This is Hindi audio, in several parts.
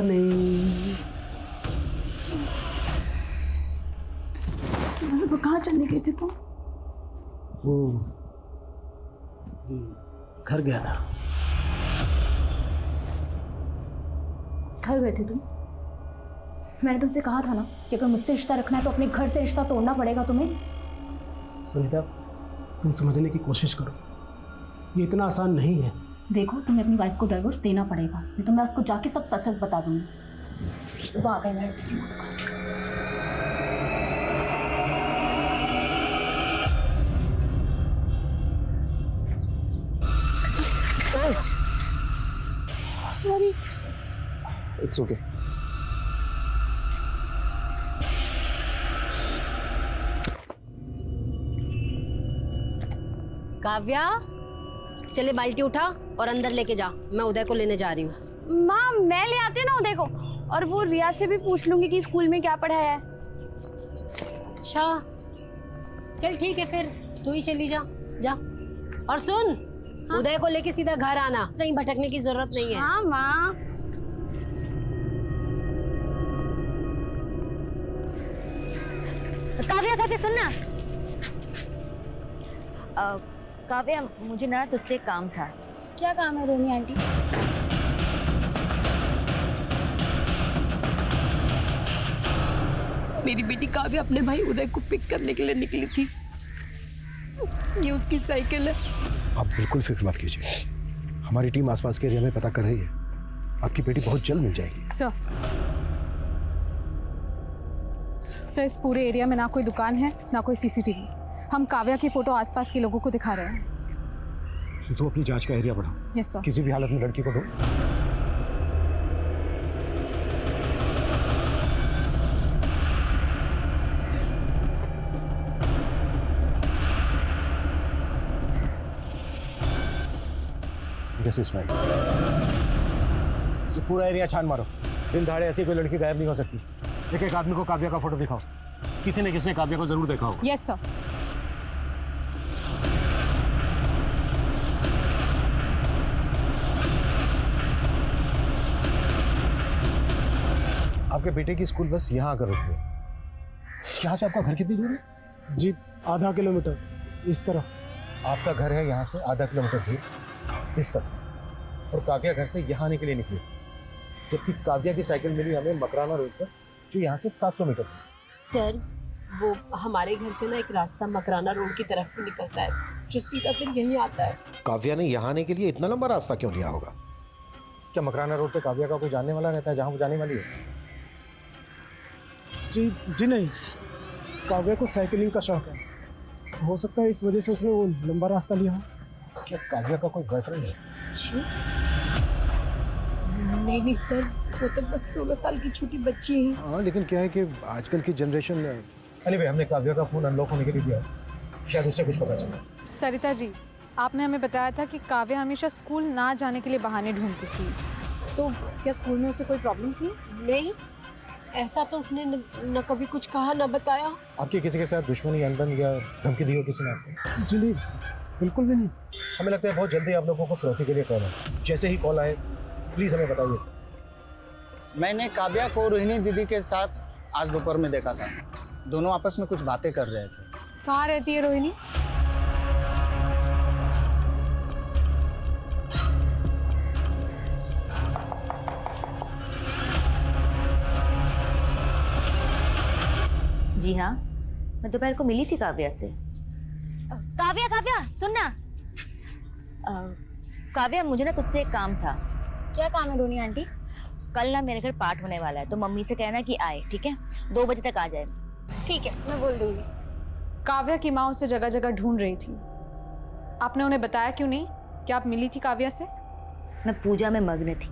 नहीं। सुबह कहाँ चलने गए थे तुम? वो घर गया था। घर गए थे तुम? मैंने तुमसे कहा था ना कि अगर मुझसे रिश्ता रखना है तो अपने घर से रिश्ता तोड़ना पड़ेगा तुम्हें। सुनीता, तुम समझने की कोशिश करो, ये इतना आसान नहीं है। देखो, तुम्हें अपनी वाइफ को डिवोर्स देना पड़ेगा, नहीं तो मैं उसको जाके सब सच सच बता दूंगी। सुबह आ गई मैं। सॉरी। It's okay. काव्या, चले बाल्टी उठा और अंदर लेके जा, मैं उदय को लेने जा रही हूँ। माँ, मैं ले आती हूँ ना उदय को, और वो रिया से भी पूछ लूंगी कि स्कूल में क्या पढ़ाया है। अच्छा, चल ठीक है, फिर तू ही चली जा। जा और सुन, हाँ? उदय को लेके सीधा घर आना, कहीं भटकने की जरूरत नहीं है। हाँ माँ। काव्या, काव्या सुनना। काव्या, मुझे ना तुझसे एक काम था। क्या काम है रोनी आंटी? मेरी बेटी काव्या अपने भाई उदय को पिक करने के लिए निकली थी। ये उसकी साइकिल है। आप बिल्कुल फिक्र मत कीजिए, हमारी टीम आसपास के एरिया में पता कर रही है। आपकी बेटी बहुत जल्द मिल जाएगी। सर, इस पूरे एरिया में ना कोई दुकान है ना कोई सीसीटीवी। हम काव्या की फोटो आसपास के लोगों को दिखा रहे हैं। तो अपनी जांच का एरिया बढ़ाओ। Yes sir. किसी भी हालत में लड़की को ढूंढ। कैसे स्माइल? ये पूरा एरिया छान मारो। दिन दहाड़े ऐसी कोई लड़की गायब नहीं हो सकती। एक एक आदमी को काव्या का फोटो दिखाओ। किसी ने किसने काव्या को जरूर देखा होगा। Yes sir. आपके बेटे की स्कूल बस यहाँ आकर रुकी है। यहाँ से आपका घर कितनी दूर है? जी, आधा किलोमीटर इस तरफ। आपका घर है यहाँ से आधा किलोमीटर दूर इस तरफ, और काव्या घर से यहाँ आने के लिए निकली, जबकि काव्या की साइकिल मिली हमें मकराना रोड पर, जो यहाँ से 700 मीटर दूर। सर, वो हमारे घर से ना एक रास्ता मकराना रोड की तरफ भी निकलता है, जो सीधा फिर यहीं आता है। काव्या ने यहाँ आने के लिए इतना लंबा रास्ता क्यों लिया होगा? क्या मकराना रोड पे काव्या का कोई जानने वाला रहता है जहाँ वो जाने वाली है? जी नहीं, काव्या को साइकिलिंग का शौक है, हो सकता है इस वजह से उसने वो लंबा रास्ता लिया हो। क्या काव्या का कोई बॉयफ्रेंड है? नहीं सर, वो तो बस 16 साल की छोटी बच्ची है। हाँ, लेकिन क्या है कि आजकल की जनरेशन। अरे भाई, हमने काव्या का फोन अनलॉक होने के लिए दिया, शायद उससे कुछ पता चला। सरिता जी, आपने हमें बताया था कि काव्या हमेशा स्कूल ना जाने के लिए बहाने ढूंढती थी, तो क्या स्कूल में उसे कोई प्रॉब्लम थी? नहीं, ऐसा तो उसने न कभी कुछ कहा न बताया। आपकी किसी के साथ दुश्मनी, अनबन या धमकी दी हो किसी ने आपको? जी नहीं, बिल्कुल भी नहीं। हमें लगता है बहुत जल्दी आप लोगों को फिरौती के लिए कॉल है। जैसे ही कॉल आए प्लीज हमें बताइए। मैंने काव्या को रोहिणी दीदी के साथ आज दोपहर में देखा था। दोनों आपस में कुछ बातें कर रहे थे। कहाँ रहती है रोहिणी? जी हाँ, मैं दोपहर को मिली थी काव्या से। काव्या, काव्या सुनना। काव्या, मुझे ना तुझसे एक काम था। क्या काम है रोनी आंटी? कल ना मेरे घर पाठ होने वाला है, तो मम्मी से कहना कि आए, ठीक है? 2 बजे तक आ जाए। ठीक है, मैं बोल दूंगी। काव्या की माँ उसे जगह जगह ढूंढ रही थी, आपने उन्हें बताया क्यों नहीं कि आप मिली थी काव्या से? मैं पूजा में मग्न थी,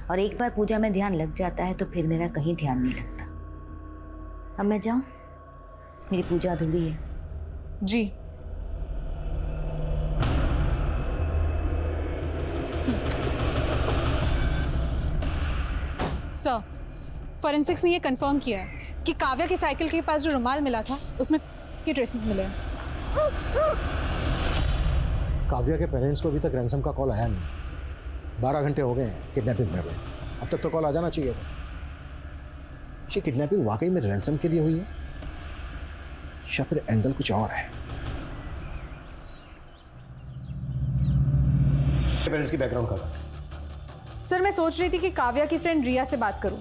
और एक बार पूजा में ध्यान लग जाता है तो फिर मेरा कहीं ध्यान नहीं लगता। अब मैं जाऊं? मेरी पूजा अधूरी है। जी। सर, फॉरेंसिक्स ने ये कंफर्म किया है कि काव्या की साइकिल के पास जो रुमाल मिला था उसमें के ट्रेसेस मिले हैं। काव्या के पेरेंट्स को अभी तक रैंसम का कॉल आया नहीं। 12 घंटे हो गए हैं किडनैपिंग में हुए। अब तक तो कॉल आ जाना चाहिए था। ये किडनैपिंग वाकई में रैंसम के लिए हुई है या फिर एंगल कुछ और है? पेरेंट्स की बैकग्राउंड का बात। सर मैं सोच रही थी कि काव्या की फ्रेंड रिया से बात करूं।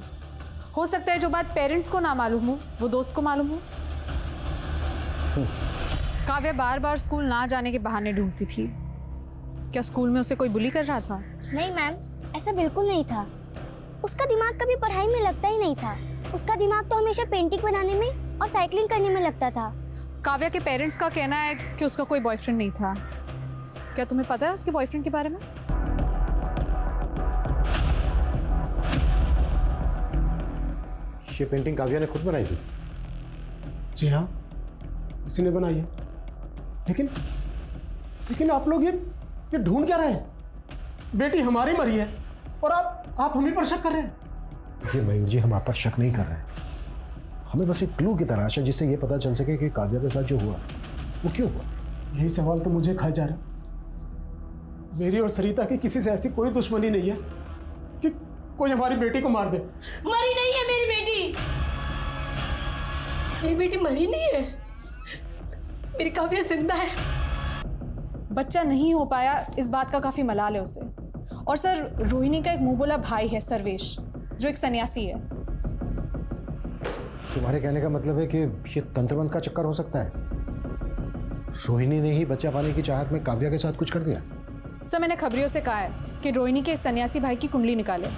हो सकता है जो बात पेरेंट्स को ना मालूम हो वो दोस्त को मालूम हो। काव्या बार बार स्कूल ना जाने के बहाने ढूंढती थी। क्या स्कूल में उसे कोई बुली कर रहा था? नहीं मैम, ऐसा बिल्कुल नहीं था। उसका दिमाग कभी पढ़ाई में लगता ही नहीं था। उसका दिमाग तो हमेशा पेंटिंग बनाने में और साइकिलिंग करने में लगता था। काव्या के पेरेंट्स का कहना है कि उसका कोई बॉयफ्रेंड नहीं था। क्या तुम्हें पता है उसके बॉयफ्रेंड के बारे में? ये पेंटिंग काव्या ने खुद बनाई थी? जी हाँ, इसी ने बनाई है। लेकिन आप लोग ये ढूंढ क्या रहे हैं? बेटी हमारी मरी है और आप हम ही पर शक कर रहे हैं। ये मयूर जी, हम आप पर शक नहीं कर रहे हैं। हमें बस एक क्लू की तलाश है जिससे ये पता चल सके कि काव्या के साथ जो हुआ वो क्यों हुआ। यही सवाल तो मुझे खाए जा रहा है। मेरी और सरिता की किसी से ऐसी कोई दुश्मनी नहीं है कि कोई हमारी बेटी को मार दे। मरी नहीं है मेरी बेटी। मेरी बेटी मरी नहीं है। मेरी काव्या जिंदा है। बच्चा नहीं हो पाया इस बात का काफी मलाल है उसे। और सर, रोहिणी का एक मुंह बोला भाई है सर्वेश, जो एक सन्यासी है। तुम्हारे कहने का मतलब है कि ये तंत्रमंत्र का चक्कर हो सकता है? रोहिणी ने ही बच्चा पाने की चाहत में काव्या के साथ कुछ कर दिया? सर मैंने खबरियों से कहा है कि रोहिणी के इस सन्यासी भाई की कुंडली निकाले।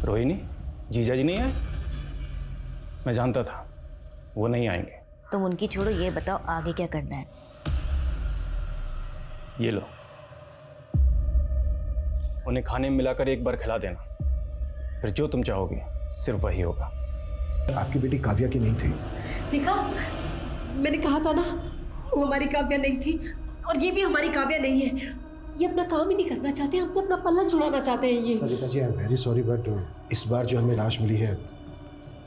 रोहिणी जीजा जी नहीं आए? मैं जानता था वो नहीं आएंगे। तुम उनकी छोड़ो, ये बताओ आगे क्या करना है? ये लो, उन्हें खाने में मिलाकर एक बार खिला देना, फिर जो तुम चाहोगे सिर्फ वही होगा। आपकी बेटी काव्या की नहीं थी। देखा, मैंने कहा था ना वो हमारी काव्या नहीं थी और ये भी हमारी काव्या नहीं है। ये अपना काम ही नहीं करना चाहते, हमसे अपना पल्ला छुड़ाना चाहते हैं ये। Sarita ji, I am very sorry but इस बार जो हमें लाश मिली है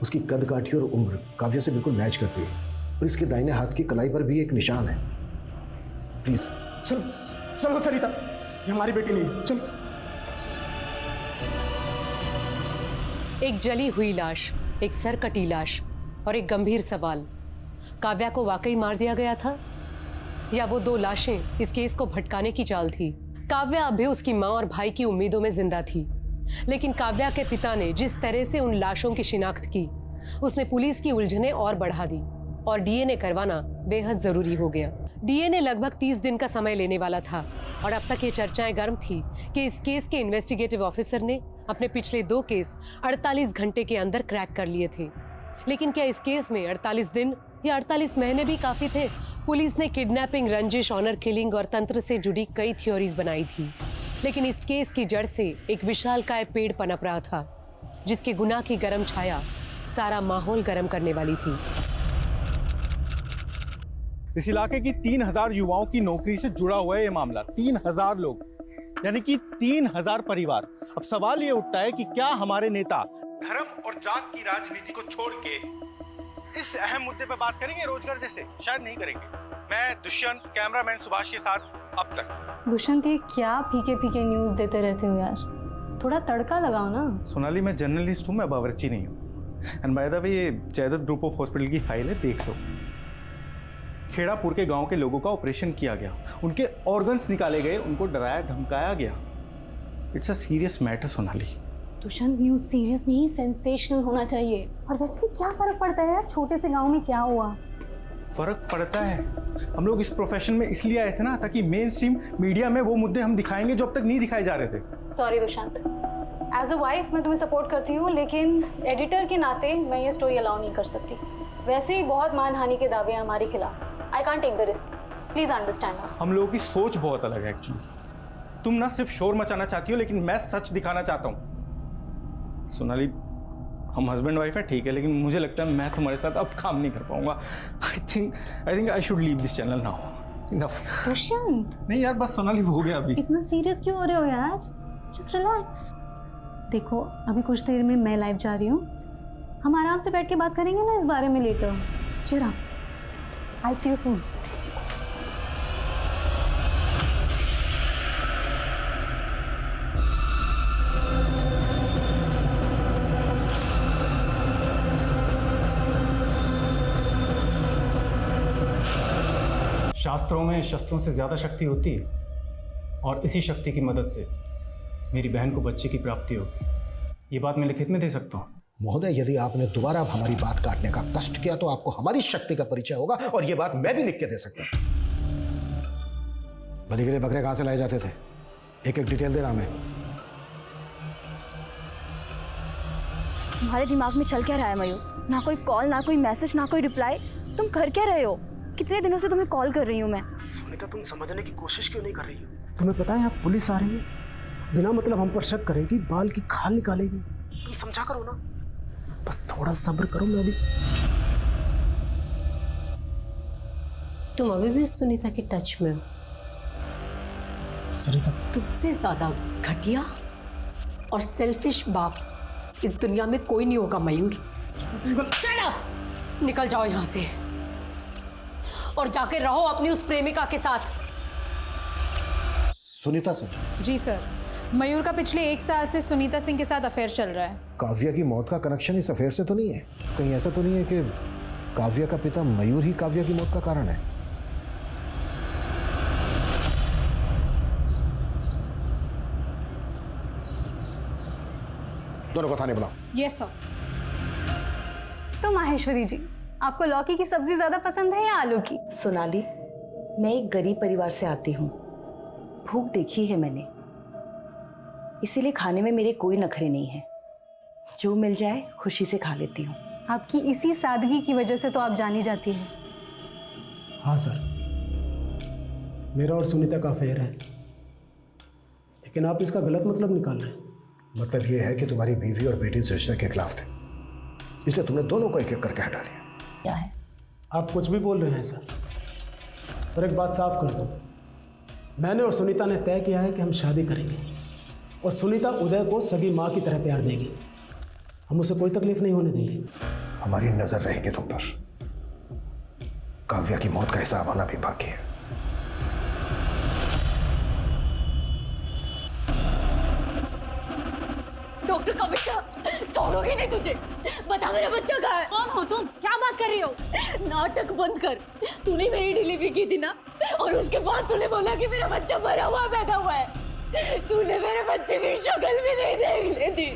उसकी कद काठी और उम्र काव्या से बिल्कुल मैच करती है और इसके दाहिने हाथ की कलाई पर भी एक निशान है। प्लीज चलो चलो सरिता, ये हमारी बेटी नहीं है। चलो। एक जली हुई लाश, एक सर कटी लाश और एक गंभीर सवाल, काव्या को वाकई मार दिया गया था या वो दो लाशें इस केस को भटकाने की चाल थी? काव्या अभी उसकी माँ और भाई की उम्मीदों में जिंदा थी, लेकिन काव्या के पिता ने जिस तरह से उन लाशों की शिनाख्त की, उसने पुलिस की उलझनें और बढ़ा दी और डीएनए करवाना बेहद जरूरी हो गया। डीएनए लगभग 30 दिन का समय लेने वाला था और अब तक ये चर्चाएं गर्म थी कि इस केस के इन्वेस्टिगेटिव ऑफिसर ने अपने पिछले 2 केस 48 घंटे के अंदर क्रैक कर लिए थे। लेकिन क्या इस केस में 48 दिन या 48 महीने भी काफी थे? पुलिस ने किडनैपिंग, रंजिश, ऑनर किलिंग और तंत्र से जुड़ी कई थ्योरीज बनाई थी, लेकिन इस केस की जड़ से एक विशालकाय पेड़ पनप रहा था जिसके गुनाह की गर्म छाया सारा माहौल गर्म करने वाली थी। इस इलाके की 3000 युवाओं की नौकरी से जुड़ा हुआ है ये मामला। 3000 लोग, यानी कि 3000 परिवार। अब सवाल ये उठता है कि क्या हमारे नेता धर्म और जात की राजनीति को छोड़ के इस अहम मुद्दे पर बात करेंगे रोजगार जैसे? शायद नहीं करेंगे। मैं दुष्यंत, कैमरामैन सुभाष के साथ अब तक। दुष्यंत, ये क्या फीके फीके न्यूज़ देते रहते हो यार, थोड़ा तड़का लगाओ ना। सोनाली, मैं जर्नलिस्ट हूँ, मैं बावर्ची नहीं हूँ। एंड बाय द वे, ये जयदत्त ग्रुप ऑफ हॉस्पिटल की फाइल है, देख लो। खेड़ापुर के गांव के लोगों का ऑपरेशन किया गया, उनके ऑर्गन्स निकाले गए, उनको डराया धमकाया गया। It's a serious matter Sonali. Dushyant, news serious नहीं, सेंसेशनल होना चाहिए। और वैसे भी क्या फर्क पड़ता है यार, छोटे से गांव में क्या हुआ? फर्क पड़ता है। हम लोग इस प्रोफेशन में इसलिए आए थे ना, ताकि मेन स्ट्रीम मीडिया में वो मुद्दे हम दिखाएंगे जो अब तक नहीं दिखाए जा रहे थे। Sorry Dushyant, as a wife मैं तुम्हें सपोर्ट करती हूँ, लेकिन एडिटर के नाते मैं ये स्टोरी अलाउ नहीं कर सकती। वैसे ही बहुत मानहानि के दावे हैं हमारे खिलाफ। I can't take the risk, please understand. हम लोगों की सोच बहुत अलग है एक्चुअली। तुम ना सिर्फ शोर मचाना चाहती हो, लेकिन मैं सच दिखाना चाहता हूँ। सोनाली, हम हस्बैंड वाइफ है ठीक है, लेकिन मुझे लगता है मैं तुम्हारे साथ अब काम नहीं कर पाऊंगा। I think I should leave this channel now. Enough. Dushyant, नहीं यार, बस सोनाली हो गया अभी। इतना सीरियस क्यों हो रहे हो यार? Just relax. देखो, अभी कुछ देर में मैं लाइव जा रही हूँ, हम आराम से बैठ के बात करेंगे ना इस बारे में लेटर। चलो, आई सी यू सून। शास्त्रों में शस्त्रों से ज़्यादा शक्ति होती है और इसी शक्ति की मदद से मेरी बहन को बच्चे की प्राप्ति होगी। ये बात मैं लिखित में दे सकता हूँ। महोदय, यदि आपने दोबारा हमारी बात काटने का कष्ट किया तो आपको हमारी शक्ति का परिचय होगा, और ये बात मैं भी लिख के दे सकता हूँ। बलि के लिए बकरे कहाँ से लाए जाते थे? एक एक डिटेल देना हमें। तुम्हारे दिमाग में चल क्या रहा है मयूर? ना कोई कॉल, ना कोई मैसेज, ना कोई रिप्लाई। तुम कर क्या रहे हो? कितने दिनों से तुम्हें कॉल कर रही हूँ मैं। सुनीता, तुम समझने की कोशिश क्यों नहीं कर रही हो? तुम्हें पता है यहाँ पुलिस आ रही है, बिना मतलब हम पर शक करेगी, बाल की खाल निकालेगी। तुम समझा करो ना, बस थोड़ा सब्र करो। मैं अभी तुम अभी भी सुनीता के टच में हो। सरिता, तुमसे ज्यादा घटिया और सेल्फिश बाप इस दुनिया में कोई नहीं होगा मयूर। Shut up! निकल जाओ यहाँ से और जाके रहो अपनी उस प्रेमिका के साथ। सुनीता सिंह? जी सर, मयूर का पिछले 1 साल से सुनीता सिंह के साथ अफेयर चल रहा है। काव्या की मौत का कनेक्शन इस अफेयर से तो नहीं है? कहीं ऐसा तो नहीं है कि काव्या का पिता मयूर ही काव्या की मौत का कारण है? दोनों को थाने बुलाओ। Yes sir. तो माहेश्वरी जी, आपको लौकी की सब्जी ज्यादा पसंद है या आलू की? सोनाली, मैं एक गरीब परिवार से आती हूँ। भूख देखी है मैंने, इसीलिए खाने में मेरे कोई नखरे नहीं है। जो मिल जाए खुशी से खा लेती हूँ। आपकी इसी सादगी की वजह से तो आप जानी जाती हैं। हाँ सर, मेरा और सुनीता का अफेयर है, लेकिन आप इसका गलत मतलब निकाल रहे हैं। मतलब ये है कि तुम्हारी बीवी और बेटी इस रिश्ते के खिलाफ थे, इसलिए तुमने दोनों को एक एक करके हटा दिया। क्या है? आप कुछ भी बोल रहे हैं सर, और एक बात साफ कर दूं, मैंने और सुनीता ने तय किया है कि हम शादी करेंगे, और सुनीता उदय को सगी माँ की तरह प्यार देगी। हम उसे कोई तकलीफ नहीं होने देंगे। हमारी नजर रहेगी तुम पर। काव्या की मौत का हिसाब आना भी बाकी है। डॉक्टर कविता, छोड़ोगे नहीं तुझे। बता मेरा बच्चा कहाँ है? कौन हो तुम? क्या बात कर रही हो? नाटक बंद कर। तूने मेरी डिलीवरी की थी ना, और उसके बाद तूने बोला कि मेरा बच्चा मरा हुआ पैदा हुआ है। तूने मेरे बच्चे की शक्ल भी नहीं देख ली थी।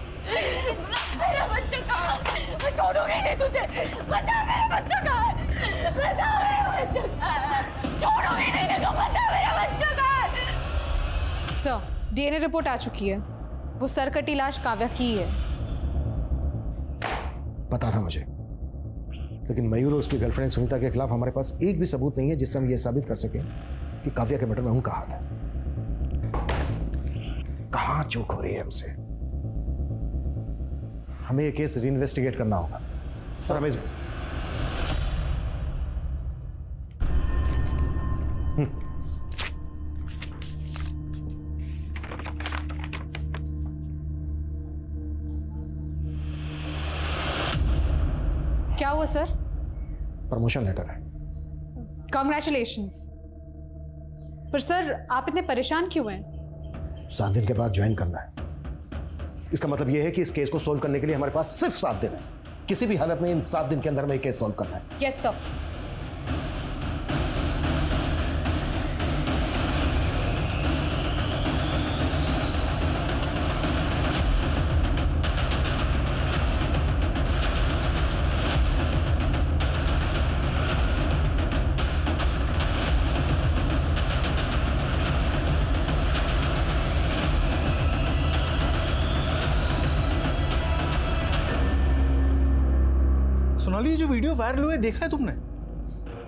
मेरा बच्चा कहाँ है? छोड़ोगे नहीं तुझे। बता मेरा बच्चा कहाँ है? बता मेरा बच्चा कहाँ है? छोड़ोगे नहीं देखो, बता मेरा बच्चा कहाँ है? सर, डीएनए रिपोर्ट आ चुकी है। वो सरकटी लाश काव्या की है। पता था मुझे, लेकिन मयूर और उसकी गर्लफ्रेंड सुनीता के खिलाफ हमारे पास एक भी सबूत नहीं है जिससे हम ये साबित कर सकें कि काव्या के मर्डर में उनका हाथ है। कहाँ चूक हो रही है हमसे? हमें ये केस रीइन्वेस्टिगेट करना होगा। सर, हमें क्या हुआ सर? प्रमोशन लेटर है। कॉन्ग्रेचुलेशंस। पर सर, आप इतने परेशान क्यों हैं? 7 दिन के बाद ज्वाइन करना है। इसका मतलब यह है कि इस केस को सोल्व करने के लिए हमारे पास सिर्फ 7 दिन है। किसी भी हालत में इन 7 दिन के अंदर हमें केस सोल्व करना है। Yes sir. सोनाली, ये जो वीडियो वायरल हुए देखा है तुमने?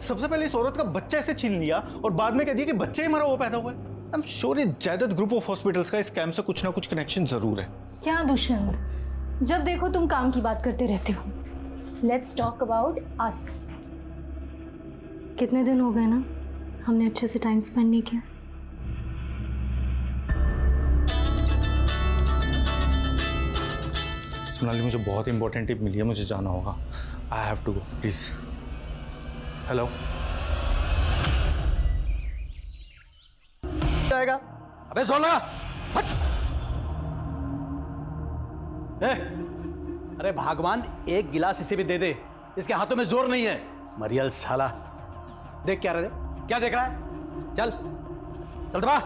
सबसे पहले इस औरत का बच्चा ऐसे छीन लिया और बाद में कह दिया कि बच्चे ही मरा हुआ पैदा हुआ है। आई एम श्योर ये जायदाद ग्रुप ऑफ हॉस्पिटल्स का इस स्कैम से कुछ ना कुछ कनेक्शन जरूर है। क्या दुष्यंत, जब देखो तुम काम की बात करते रहते हो। Let's talk about us. कितने दिन हो गए ना हमने अच्छे से टाइम स्पेंड नहीं किया। सोनाली, मुझे बहुत इंपॉर्टेंट टिप मिली है, मुझे जाना होगा। I have to go, please. Hello. जाएगा? अबे सोना, हट। अरे भगवान, एक गिलास इसे भी दे दे, इसके हाथों में जोर नहीं है। मरियल साला, देख क्या रहे क्या देख रहा है? चल चल दबा।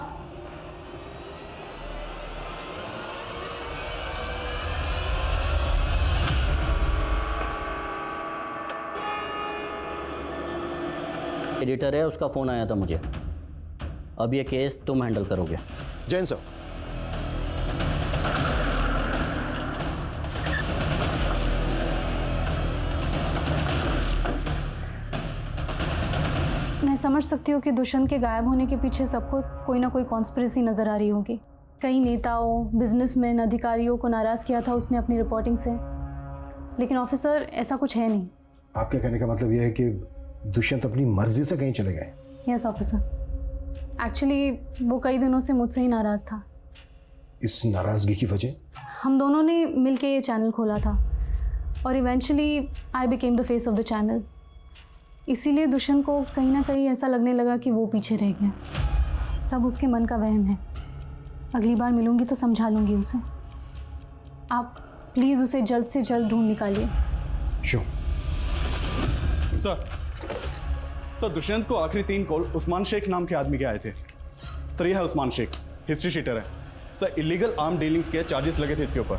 एडिटर है, उसका फ़ोन आया था मुझे। अब ये केस तुम हैंडल करोगे। जैन सर। मैं समझ सकती हूँ कि दुष्यंत के गायब होने के पीछे सबको कोई ना कोई कॉन्स्पिरेसी नज़र आ रही होगी। कई नेताओं, बिजनेसमैन, अधिकारियों को नाराज़ किया था उसने अपनी रिपोर्टिंग से, लेकिन ऑफिसर ऐसा कुछ है नहीं। आपके कहने का मतलब यह है कि दुष्यंत अपनी मर्जी से कहीं चले गए? यस ऑफिसर, एक्चुअली वो कई दिनों से मुझसे ही नाराज़ था। इस नाराज़गी की वजह? हम दोनों ने मिलके ये चैनल खोला था और eventually I became the face of the channel. इसीलिए दुष्यंत को कहीं ना कहीं ऐसा लगने लगा कि वो पीछे रह गया। सब उसके मन का वहम है। अगली बार मिलूंगी तो समझा लूंगी उसे। आप प्लीज़ उसे जल्द से जल्द ढूंढ निकालिए। श्योर सर, दुष्यंत को आखिरी 3 कॉल उस्मान शेख नाम के आदमी के आए थे। सर, यह है उस्मान शेख, हिस्ट्री शीटर है। सर, इलीगल आर्म डीलिंग्स के चार्जेस लगे थे इसके ऊपर।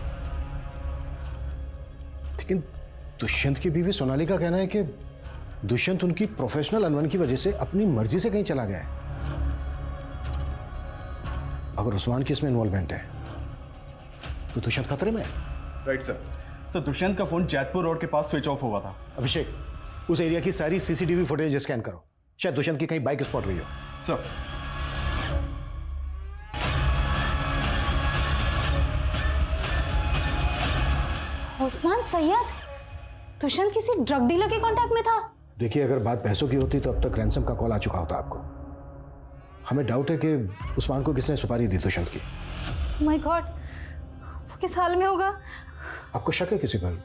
लेकिन दुष्यंत की बीवी सोनाली का कहना है कि दुष्यंत उनकी प्रोफेशनल अनबन की वजह से अपनी मर्जी से कहीं चला गया है। अगर उस्मान की इसमें इन्वॉल्वमेंट है तो दुष्यंत खतरे में है। Right sir. सर, दुष्यंत का फोन जैतपुर रोड के पास स्विच ऑफ हुआ था। अभिषेक, उस एरिया की सारी सीसीटीवी फुटेज स्कैन करो, शायद दुष्यंत की कहीं बाइक स्पॉट हुई हो। सर। उस्मान सैयद दुष्यंत किसी ड्रग डीलर के कांटेक्ट में था? देखिए, अगर बात पैसों की होती तो अब तक रैंसम का कॉल आ चुका होता आपको। हमें डाउट है कि उस्मान को किसने सुपारी दी दुष्यंत की। माय गॉड, वो किस हाल में होगा? आपको शक है किसी पर?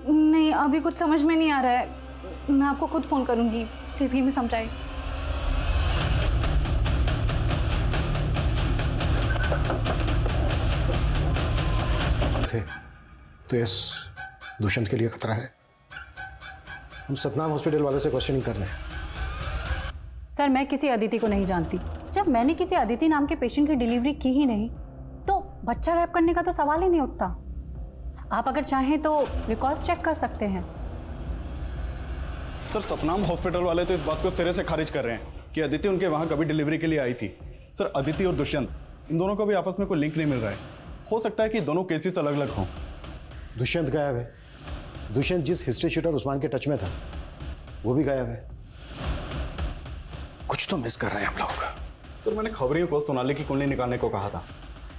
नहीं, अभी कुछ समझ में नहीं आ रहा है। मैं आपको खुद फोन करूंगी। Please give me some time. तो यस, दुष्यंत के लिए खतरा है। हम सतनाम हॉस्पिटल वालों से क्वेश्चनिंग कर रहे हैं। सर, मैं किसी अदिति को नहीं जानती। जब मैंने किसी अदिति नाम के पेशेंट की डिलीवरी की ही नहीं तो बच्चा गायब करने का तो सवाल ही नहीं उठता। आप अगर चाहें तो रिकॉर्ड्स चेक कर सकते हैं। सर, सतनाम हॉस्पिटल वाले तो इस बात को सिरे से खारिज कर रहे हैं कि अदिति उनके वहां कभी डिलीवरी के लिए आई थी। सर, अदिति और दुष्यंत, इन दोनों का भी आपस में कोई लिंक नहीं मिल रहा है। हो सकता है कि दोनों केसेस अलग अलग हों। दुष्यंत गायब है। दुष्यंत जिस हिस्ट्री शूटर उस्मान के टच में था वो भी गायब है। कुछ तो मिस कर रहे हैं हम लोग। सर, मैंने खबरियों को सोनाली की कुंडली निकालने को कहा था,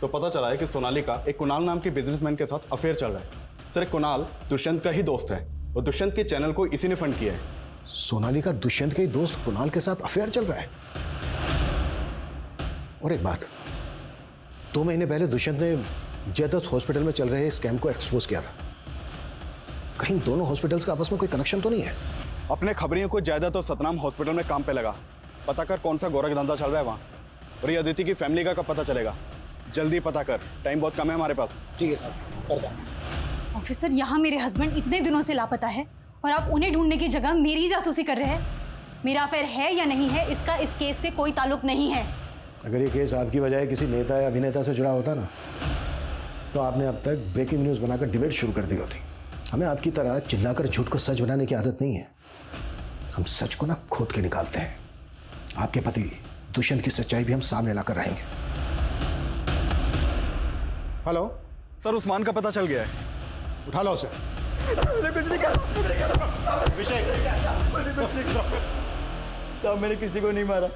तो पता चला है कि सोनाली का एक कुणाल नाम के बिजनेसमैन के साथ अफेयर चल रहा है। सर, कुणाल दुष्यंत का ही दोस्त है और दुष्यंत के चैनल को इसी ने फंड किया है। सोनाली का दुष्यंत के ही दोस्त कुणाल के साथ अफेयर चल रहा है। और एक बात, 2 महीने पहले दुष्यंत ने जयदत्त हॉस्पिटल में चल रहे स्कैम को एक्सपोज किया था। कहीं दोनों हॉस्पिटल्स का आपस में कोई कनेक्शन तो नहीं है? अपने खबरियों को जयदत्त और सतनाम हॉस्पिटल में काम पे लगा। पता कर कौन सा गोरख धंधा चल रहा है वहाँ, और ये अदिति की फैमिली का कब पता चलेगा। जल्दी पता कर, टाइम बहुत कम है हमारे पास। ठीक है सर, करता हूं। ऑफिसर, यहाँ मेरे हस्बैंड इतने दिनों से लापता है और आप उन्हें ढूंढने की जगह मेरी जासूसी कर रहे हैं। मेरा अफेयर है या नहीं है, इसका इस केस से कोई ताल्लुक नहीं है। अगर ये केस आपकी बजाय किसी नेता या अभिनेता से जुड़ा होता ना तो आपने अब तक ब्रेकिंग न्यूज़ बनाकर डिबेट शुरू कर दी होती। हमें आपकी तरह चिल्लाकर झूठ को सच बनाने की आदत नहीं है। हम सच को ना खोद के निकालते हैं। आपके पति दुष्यंत की सच्चाई भी हम सामने लाकर रहेंगे। हेलो सर, उस्मान का पता चल गया है। उठा लो उसे। साहब, मैंने किसी को नहीं मारा।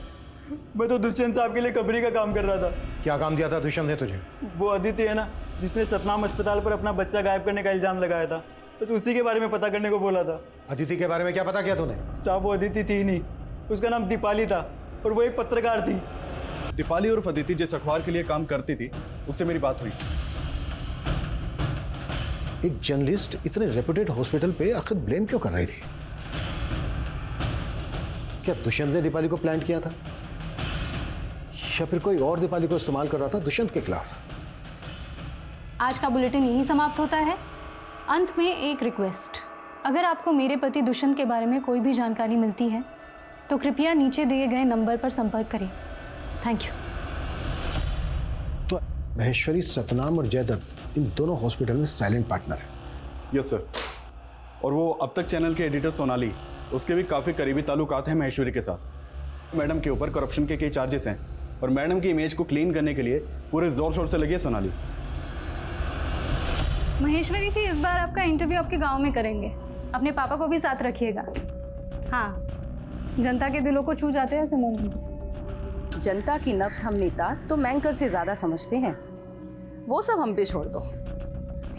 मैं तो दुष्यंत साहब के लिए कबरी का काम कर रहा था। क्या काम दिया था दुष्यंत ने तुझे? वो अदिति है ना, जिसने सतनाम अस्पताल पर अपना बच्चा गायब करने का इल्जाम लगाया था, बस उसी के बारे में पता करने को बोला था। अदिति के बारे में क्या पता किया तूने? साहब, वो अदिति थी नहीं, उसका नाम दीपाली था और वो एक पत्रकार थी। दीपाली और अदिति जिस अखबार के लिए काम करती थी उससे मेरी बात हुई। एक जर्नलिस्ट इतने रेप्यूटेड हॉस्पिटल पे आखिर ब्लेम क्यों कर रही थी? क्या दुष्यंत ने दीपाली को प्लांट किया था या फिर कोई और दीपाली को इस्तेमाल कर रहा था दुष्यंत के खिलाफ? आज का बुलेटिन यहीं समाप्त होता है। अंत में एक रिक्वेस्ट, अगर आपको मेरे पति दुष्यंत के बारे में कोई भी जानकारी मिलती है तो कृपया नीचे दिए गए नंबर पर संपर्क करें। Thank you. तो महेश्वरी, सतनाम और जयदत्त इन दोनों हॉस्पिटल में साइलेंट पार्टनर है। Yes sir. और वो अब तक चैनल के एडिटर सोनाली, उसके भी काफ़ी करीबी ताल्लुकात हैं महेश्वरी के साथ। मैडम के ऊपर करप्शन के कई चार्जेस हैं और मैडम की इमेज को क्लीन करने के लिए पूरे जोर शोर से लगी है सोनाली। महेश्वरी जी, इस बार आपका इंटरव्यू आपके गांव में करेंगे। अपने पापा को भी साथ रखिएगा। हाँ, जनता के दिलों को छू जाते हैं ऐसे मोमेंट्स। जनता की नब्ज हम नेता तो मैंकर से ज्यादा समझते हैं, वो सब हम पे छोड़ दो।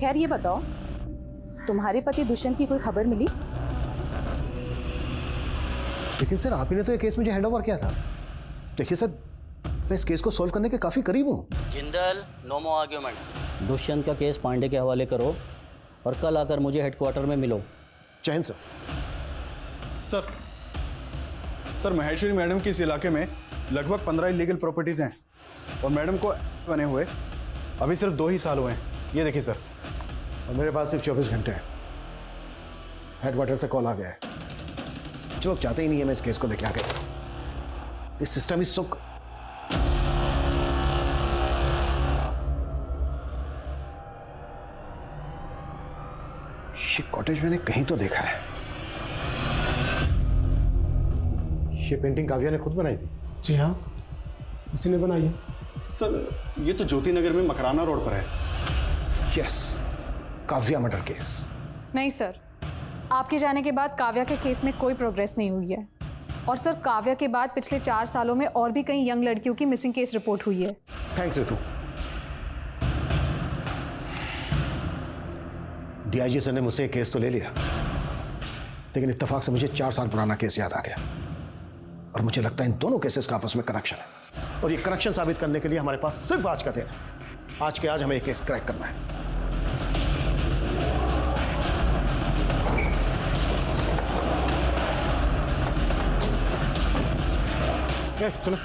खैर ये बताओ, तुम्हारे पति दुष्यंत की कोई खबर मिली? लेकिन सर, आप ही ने तो ये केस मुझे हैंड ओवर किया था। देखिए सर, मैं इस केस को सॉल्व करने के काफी करीब हूँ। जिंदल, नो मोर आर्ग्यूमेंट्स। दुष्यंत का केस पांडे के हवाले करो और कल आकर मुझे हेडक्वार्टर में मिलो। जय Hind sir. Sir, Maheshwari madam की इस इलाके में लगभग 15 इलीगल प्रॉपर्टीज हैं और मैडम को बने हुए अभी सिर्फ 2 ही साल हुए हैं। ये देखिए सर। और मेरे पास सिर्फ 24 घंटे हैं। हेडक्वार्टर से कॉल आ गया है। जो लोग चाहते ही नहीं है मैं इस केस को लेके आगे। इस सिस्टम इज सो। ये कॉटेज मैंने कहीं तो देखा है। ये पेंटिंग काव्या ने खुद बनाई थी। जी हाँ, इसी ने बनाई है। सर, ये तो ज्योति नगर में मकराना रोड पर है। Yes, Kavya murder case. नहीं सर, आपके जाने के बाद काव्या के केस में कोई प्रोग्रेस नहीं हुई है। और सर, काव्या के बाद पिछले 4 सालों में और भी कई यंग लड़कियों की मिसिंग केस रिपोर्ट हुई है। थैंक्स रितु। डीआईजी सर ने मुझसे एक केस तो ले लिया, लेकिन इत्तेफाक से मुझे 4 साल पुराना केस याद आ गया। और मुझे लगता है इन दोनों केसेस का आपस में कनेक्शन है। और ये कनेक्शन साबित करने के लिए हमारे पास सिर्फ आज का दिन है। आज के आज हमें ये केस क्रैक करना है। सुनो,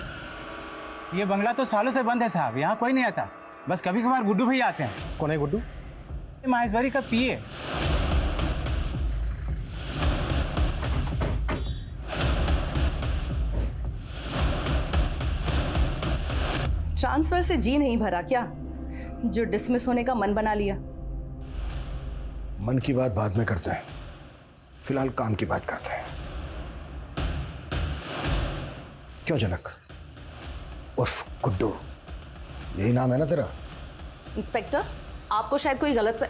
ये बंगला तो सालों से बंद है साहब। यहाँ कोई नहीं आता, बस कभी कभार गुड्डू भैया आते हैं। कौन है गुड्डू? महेश्वरी का पीए। ट्रांसफर से जी नहीं भरा क्या, जो डिसमिस होने का मन बना लिया? मन की बात बाद में करते हैं, फिलहाल काम की बात करते हैं। क्यों जनक उर्फ गुड्डू, यही नाम है ना तेरा? इंस्पेक्टर, आपको शायद कोई गलत पे...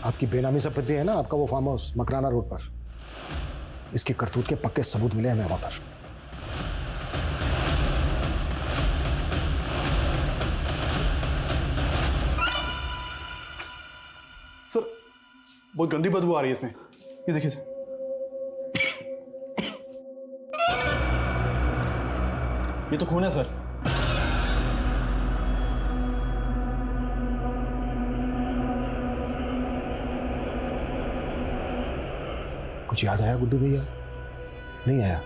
आपकी बेनामी संपत्ति है ना, आपका वो फार्म हाउस मकराना रोड पर। इसकी करतूत के पक्के सबूत मिले हमें वहां पर। सर, बहुत गंदी बदबू आ रही है इसमें। ये देखिए सर। ये तो खून है सर। कुछ याद आया गुड्डू भैया? नहीं आया?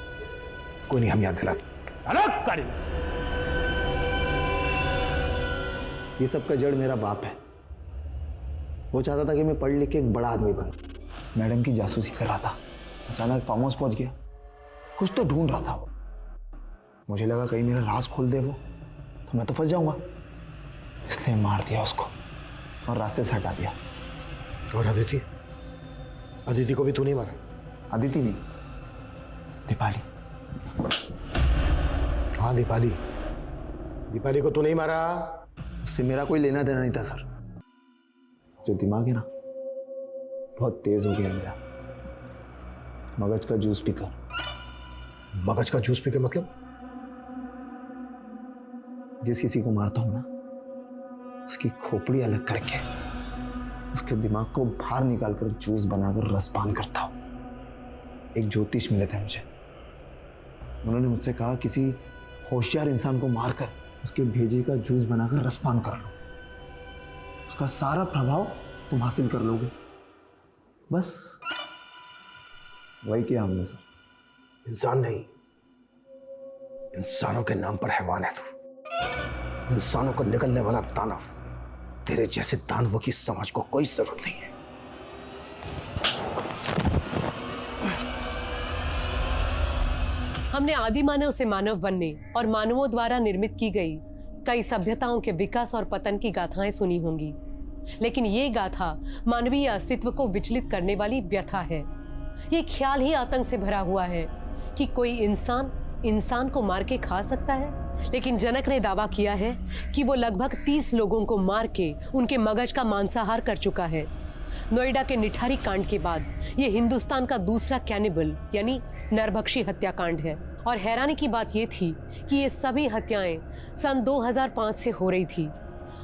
कोई नहीं, हम याद दिलाते। ये सब का जड़ मेरा बाप है। वो चाहता था कि मैं पढ़ लिख के एक बड़ा आदमी बनूं। मैडम की जासूसी कर रहा था, अचानक फार्म हाउस पहुंच गया। कुछ तो ढूंढ रहा था वो। मुझे लगा कहीं मेरा राज खोल दे वो, तो मैं तो फंस जाऊंगा, इसलिए मार दिया उसको और रास्ते से हटा दिया। और अदिति? अदिति को भी तू नहीं मारा? अदिति नहीं, दीपाली। हाँ दीपाली। दीपाली को तू नहीं मारा? उससे मेरा कोई लेना देना नहीं था सर। जो दिमाग है ना, बहुत तेज हो गया मेरा। मगज का जूस पीकर। मगज का जूस पीकर मतलब? जिस किसी को मारता हूं ना, उसकी खोपड़ी अलग करके उसके दिमाग को बाहर निकालकर जूस बनाकर रसपान करता हूं। एक ज्योतिष मिले थे मुझे, उन्होंने मुझसे कहा किसी होशियार इंसान को मारकर उसके भेजे का जूस बनाकर रसपान कर लो, उसका सारा प्रभाव तुम हासिल कर लोगे। बस वही किया हमने सर। इंसान नहीं, इंसानों के नाम पर हैवान है तू। इंसानों को निगलने वाला दानव। तेरे जैसे दानवों की समझ को कोई जरूरत नहीं है। हमने आदि मानव से मानव बनने और मानवों द्वारा निर्मित की गई कई सभ्यताओं के विकास और पतन की गाथाएं सुनी होंगी, लेकिन ये गाथा मानवीय अस्तित्व को विचलित करने वाली व्यथा है। ये ख्याल ही आतंक से भरा हुआ है कि कोई इंसान को मार के खा सकता है। लेकिन जनक ने दावा किया है कि वो लगभग 30 लोगों को मार के उनके मगज का मांसाहार कर चुका है। नोएडा के निठारी कांड के बाद ये हिंदुस्तान का दूसरा कैनिबल यानी नरभक्षी हत्याकांड है। और हैरानी की बात ये थी कि ये सभी हत्याएं सन 2005 से हो रही थी।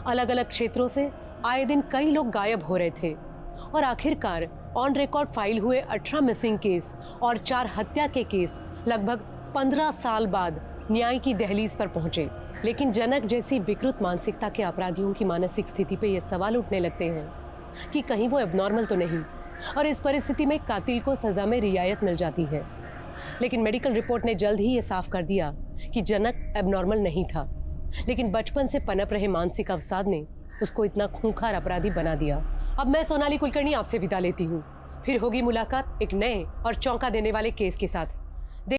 अलग अलग क्षेत्रों से आए दिन कई लोग गायब हो रहे थे और आखिरकार ऑन रिकॉर्ड फाइल हुए 18 मिसिंग केस और 4 हत्या के केस लगभग 15 साल बाद न्याय की दहलीज पर पहुंचे। लेकिन जनक जैसी विकृत मानसिकता के अपराधियों की मानसिक स्थिति पे ये सवाल उठने लगते हैं कि कहीं वो एबनॉर्मल तो नहीं, और इस परिस्थिति में कातिल को सजा में रियायत मिल जाती है। लेकिन मेडिकल रिपोर्ट ने जल्द ही ये साफ कर दिया कि जनक एबनॉर्मल नहीं था, लेकिन बचपन से पनप रहे मानसिक अवसाद ने उसको इतना खूंखार अपराधी बना दिया। अब मैं सोनाली कुलकर्णी आपसे विदा लेती हूँ। फिर होगी मुलाकात एक नए और चौंका देने वाले केस के साथ।